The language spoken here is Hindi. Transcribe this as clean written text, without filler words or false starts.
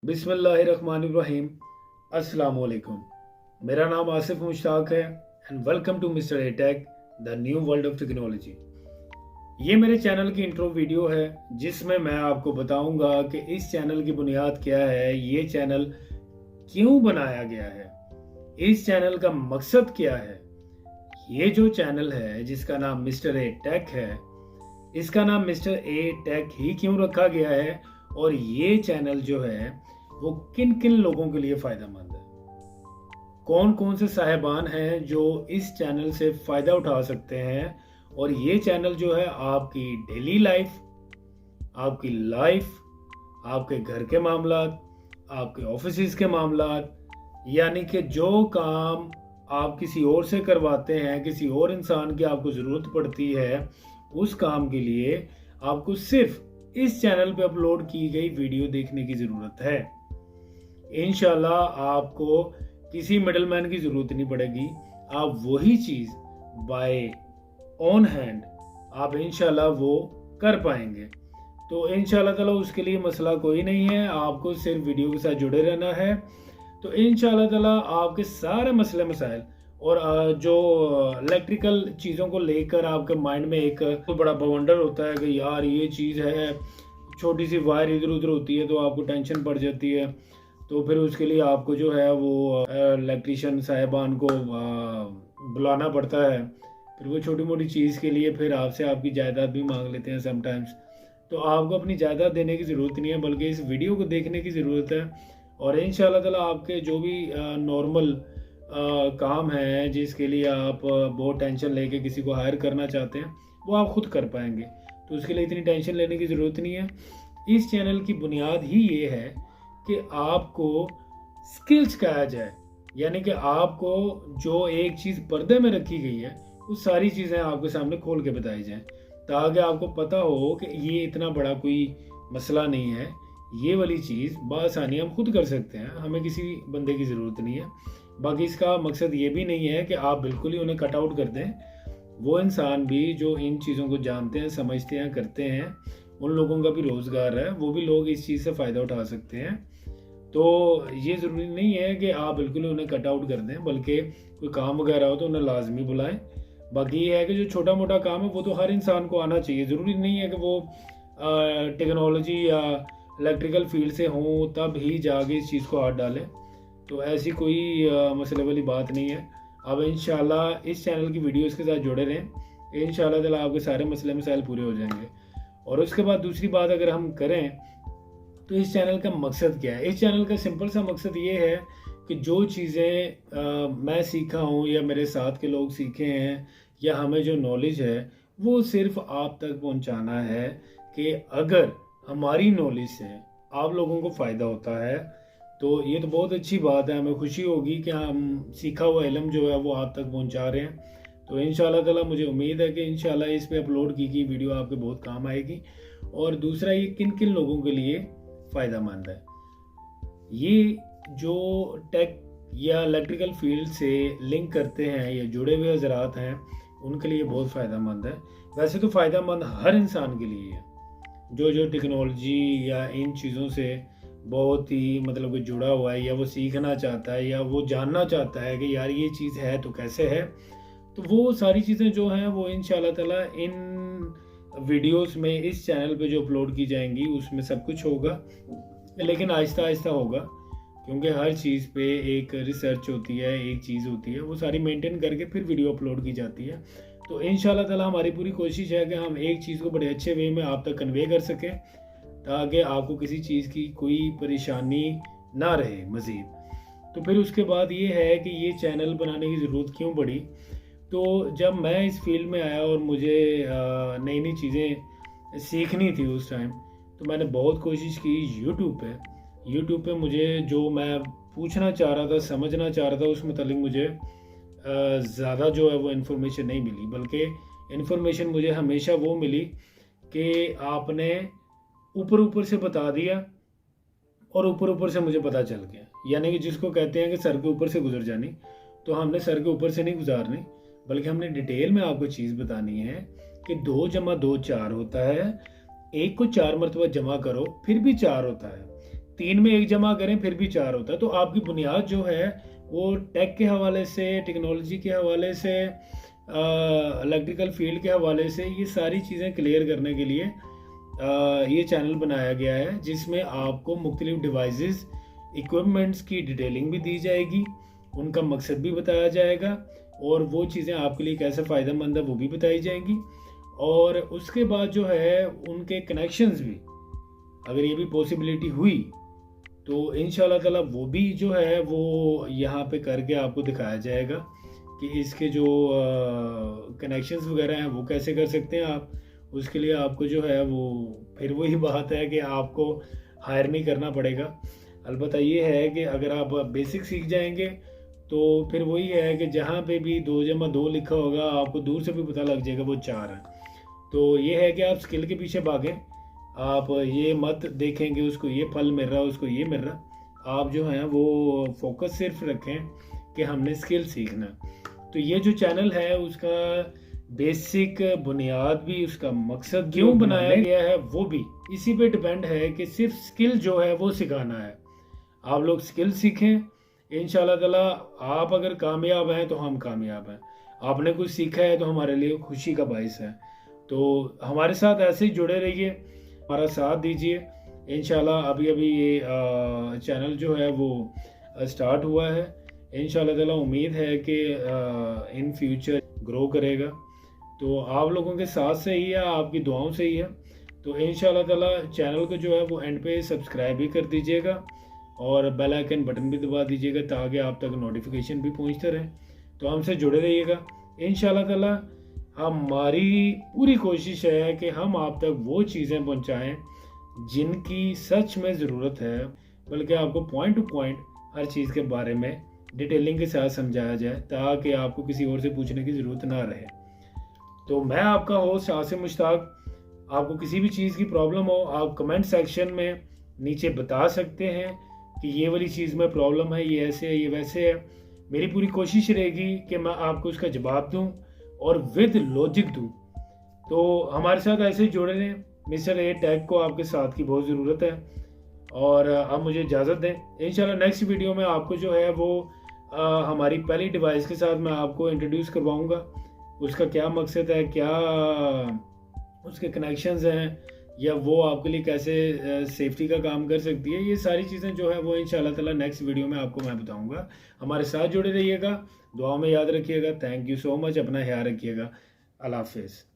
बिस्मिल्लाहिर्रहमानिर्रहीम। अस्सलाम वालेकुम। मेरा नाम आसिफ मुश्ताक है and welcome to mister A tech the new world of technology. ये मेरे चैनल की इंट्रो वीडियो है जिसमें मैं आपको बताऊंगा कि इस चैनल की बुनियाद क्या है, ये चैनल क्यों बनाया गया है, इस चैनल का मकसद क्या है। ये जो चैनल है जिसका नाम मिस्टर ए टेक है, इसका नाम मिस्टर ए टेक ही क्यों रखा गया है और ये चैनल जो है वो किन किन लोगों के लिए फ़ायदेमंद है, कौन कौन से साहिबान हैं जो इस चैनल से फ़ायदा उठा सकते हैं। और ये चैनल जो है आपकी डेली लाइफ, आपकी लाइफ, आपके घर के मामलात, आपके ऑफिस के मामलात, यानी कि जो काम आप किसी और से करवाते हैं, किसी और इंसान की आपको ज़रूरत पड़ती है, उस काम के लिए आपको सिर्फ इस चैनल पे अपलोड की गई वीडियो देखने की ज़रूरत है। इंशाल्लाह आपको किसी मिडलमैन की ज़रूरत नहीं पड़ेगी, आप वही चीज़ बाय ऑन हैंड आप इंशाल्लाह वो कर पाएंगे। तो इंशाल्लाह ताला उसके लिए मसला कोई नहीं है, आपको सिर्फ वीडियो के साथ जुड़े रहना है। तो इंशाल्लाह ताला आपके सारे मसले मसाइल और जो इलेक्ट्रिकल चीज़ों को लेकर आपके माइंड में एक बड़ा बवंडर होता है कि यार ये चीज़ है, छोटी सी वायर इधर उधर होती है तो आपको टेंशन पड़ जाती है। तो फिर उसके लिए आपको जो है वो इलेक्ट्रीशियन साहिबान को बुलाना पड़ता है। फिर वो छोटी मोटी चीज़ के लिए फिर आपसे आपकी जायदाद भी मांग लेते हैं समटाइम्स। तो आपको अपनी जायदाद देने की ज़रूरत नहीं है, बल्कि इस वीडियो को देखने की ज़रूरत है। और इंशाल्लाह ताला आपके जो भी नॉर्मल काम है जिसके लिए आप बहुत टेंशन लेके किसी को हायर करना चाहते हैं, वो आप खुद कर पाएंगे। तो उसके लिए इतनी टेंशन लेने की ज़रूरत नहीं है। इस चैनल की बुनियाद ही ये है कि आपको स्किल्स सिखाया जाए, यानी कि आपको जो एक चीज़ पर्दे में रखी गई है वो सारी चीज़ें आपके सामने खोल के बताई जाएं, ताकि आपको पता हो कि ये इतना बड़ा कोई मसला नहीं है, ये वाली चीज़ बआसानी हम खुद कर सकते हैं, हमें किसी बंदे की ज़रूरत नहीं है। बाकी इसका मकसद ये भी नहीं है कि आप बिल्कुल ही उन्हें कट आउट कर दें। वो इंसान भी जो इन चीज़ों को जानते हैं, समझते हैं, करते हैं, उन लोगों का भी रोज़गार है, वो भी लोग इस चीज़ से फ़ायदा उठा सकते हैं। तो ये ज़रूरी नहीं है कि आप बिल्कुल उन्हें कट आउट कर दें, बल्कि कोई काम वगैरह हो तो उन्हें लाजमी बुलाएं। बाकी ये है कि जो छोटा मोटा काम है वो तो हर इंसान को आना चाहिए, ज़रूरी नहीं है कि वो टेक्नोलॉजी या इलेक्ट्रिकल फील्ड से हों तब ही जाके इस चीज़ को हाथ डालें। तो ऐसी कोई मसले वाली बात नहीं है। अब इंशाल्लाह इस चैनल की वीडियोस के साथ जुड़े रहें, इंशाल्लाह ताला आपके सारे मसले मसाइल पूरे हो जाएंगे। और उसके बाद दूसरी बात अगर हम करें तो इस चैनल का मकसद क्या है। इस चैनल का सिंपल सा मकसद ये है कि जो चीज़ें मैं सीखा हूँ या मेरे साथ के लोग सीखे हैं या हमें जो नॉलेज है वो सिर्फ आप तक पहुँचाना है कि अगर हमारी नॉलेज से आप लोगों को फ़ायदा होता है तो ये तो बहुत अच्छी बात है, हमें खुशी होगी कि हम सीखा हुआ इल्म जो है वो आप तक पहुँचा रहे हैं। तो इंशाल्लाह ताला मुझे उम्मीद है कि इंशाल्लाह इस पे अपलोड की गई वीडियो आपके बहुत काम आएगी। और दूसरा, ये किन किन लोगों के लिए फ़ायदेमंद है, ये जो टेक या इलेक्ट्रिकल फील्ड से लिंक करते हैं या जुड़े हुए हजरात हैं उनके लिए बहुत फ़ायदेमंद है। वैसे तो फ़ायदेमंद हर इंसान के लिए है जो टेक्नोलॉजी या इन चीज़ों से बहुत ही मतलब कि जुड़ा हुआ है, या वो सीखना चाहता है या वो जानना चाहता है कि यार ये चीज़ है तो कैसे है। तो वो सारी चीज़ें जो हैं वो इंशाल्लाह ताला इन वीडियोस में इस चैनल पे जो अपलोड की जाएंगी उसमें सब कुछ होगा, लेकिन आहिस्ता आहिस्ता होगा, क्योंकि हर चीज़ पे एक रिसर्च होती है, एक चीज़ होती है, वो सारी मेंटेन करके फिर वीडियो अपलोड की जाती है। तो इंशाल्लाह ताला हमारी पूरी कोशिश है कि हम एक चीज़ को बड़े अच्छे वे में आप तक कन्वे कर सकें, ताकि आपको किसी चीज़ की कोई परेशानी ना रहे मज़ीद। तो फिर उसके बाद ये है कि ये चैनल बनाने की ज़रूरत क्यों पड़ी। तो जब मैं इस फील्ड में आया और मुझे नई नई चीज़ें सीखनी थी उस टाइम, तो मैंने बहुत कोशिश की यूट्यूब पे मुझे जो मैं पूछना चाह रहा था, समझना चाह रहा था, उस मतलब मुझे ज़्यादा जो है वो इन्फॉर्मेशन नहीं मिली, बल्कि इन्फॉर्मेशन मुझे हमेशा वो मिली कि आपने ऊपर ऊपर से बता दिया और ऊपर ऊपर से मुझे पता चल गया, यानी कि जिसको कहते हैं कि सर के ऊपर से गुजर जानी। तो हमने सर के ऊपर से नहीं गुजारनी, बल्कि हमने डिटेल में आपको चीज़ बतानी है कि 2 + 2 4 होता है, 1 को 4 मरतबा जमा करो फिर भी 4 होता है, 3 में 1 जमा करें फिर भी 4 होता है। तो आपकी बुनियाद जो है वो टेक के हवाले से, टेक्नोलॉजी के हवाले से, इलेक्ट्रिकल फील्ड के हवाले से, ये सारी चीज़ें क्लियर करने के लिए ये चैनल बनाया गया है, जिसमें आपको मुख्तलिफ डिवाइसेस, इक्विपमेंट्स की डिटेलिंग भी दी जाएगी, उनका मकसद भी बताया जाएगा और वो चीज़ें आपके लिए कैसे फ़ायदेमंद है वो भी बताई जाएंगी। और उसके बाद जो है उनके कनेक्शंस भी, अगर ये भी पॉसिबिलिटी हुई तो इंशाल्लाह ताला वो भी जो है वो यहाँ पे करके आपको दिखाया जाएगा कि इसके जो कनेक्शंस वगैरह हैं वो कैसे कर सकते हैं आप। उसके लिए आपको जो है वो फिर वही बात है कि आपको हायर नहीं करना पड़ेगा। अलबत्ता ये है कि अगर आप बेसिक सीख जाएंगे तो फिर वही है कि जहाँ पे भी 2 जमा 2 लिखा होगा आपको दूर से भी पता लग जाएगा वो 4 है। तो ये है कि आप स्किल के पीछे भागें, आप ये मत देखेंगे उसको ये फल मिल रहा है उसको ये मिल रहा, आप जो है वो फोकस सिर्फ रखें कि हमने स्किल सीखना। तो ये जो चैनल है उसका बेसिक बुनियाद भी, उसका मकसद क्यों बनाया गया है वो भी इसी पे डिपेंड है कि सिर्फ स्किल जो है वो सिखाना है। आप लोग स्किल सीखें, इंशाल्लाह ताला आप अगर कामयाब हैं तो हम कामयाब हैं, आपने कुछ सीखा है तो हमारे लिए खुशी का बाइस है। तो हमारे साथ ऐसे ही जुड़े रहिए, हमारा साथ दीजिए। इंशाल्लाह अभी ये चैनल जो है वो स्टार्ट हुआ है, इंशाल्लाह ताला उम्मीद है कि इन फ्यूचर ग्रो करेगा। तो आप लोगों के साथ से ही है, आपकी दुआओं से ही है। तो इंशाल्लाह ताला चैनल को जो है वो एंड पे सब्सक्राइब भी कर दीजिएगा और बेल आइकन बटन भी दबा दीजिएगा ताकि आप तक नोटिफिकेशन भी पहुंचते रहे। तो हमसे जुड़े रहिएगा। इंशाल्लाह ताला हमारी पूरी कोशिश है कि हम आप तक वो चीज़ें पहुंचाएं जिनकी सच में ज़रूरत है, बल्कि आपको पॉइंट टू पॉइंट हर चीज़ के बारे में डिटेलिंग के साथ समझाया जाए ताकि आपको किसी और से पूछने की ज़रूरत ना रहे। तो मैं आपका होस्ट आसिफ मुश्ताक। आपको किसी भी चीज़ की प्रॉब्लम हो आप कमेंट सेक्शन में नीचे बता सकते हैं कि ये वाली चीज़ में प्रॉब्लम है, ये ऐसे है, ये वैसे है। मेरी पूरी कोशिश रहेगी कि मैं आपको उसका जवाब दूं और विद लॉजिक दूं। तो हमारे साथ ऐसे ही जुड़े रहें। मिस्टर ए टैग को आपके साथ की बहुत ज़रूरत है और आप मुझे इजाज़त दें। इंशाल्लाह नेक्स्ट वीडियो में आपको जो है वो हमारी पहली डिवाइस के साथ मैं आपको इंट्रोड्यूस करवाऊंगा, उसका क्या मकसद है, क्या उसके कनेक्शंस हैं, या वो आपके लिए कैसे सेफ्टी का काम कर सकती है। ये सारी चीज़ें जो है वो इंशाल्लाह ताला नेक्स्ट वीडियो में आपको मैं बताऊंगा। हमारे साथ जुड़े रहिएगा, दुआ में याद रखिएगा। थैंक यू सो मच, अपना ख्याल रखिएगा। अल्लाह हाफिज़।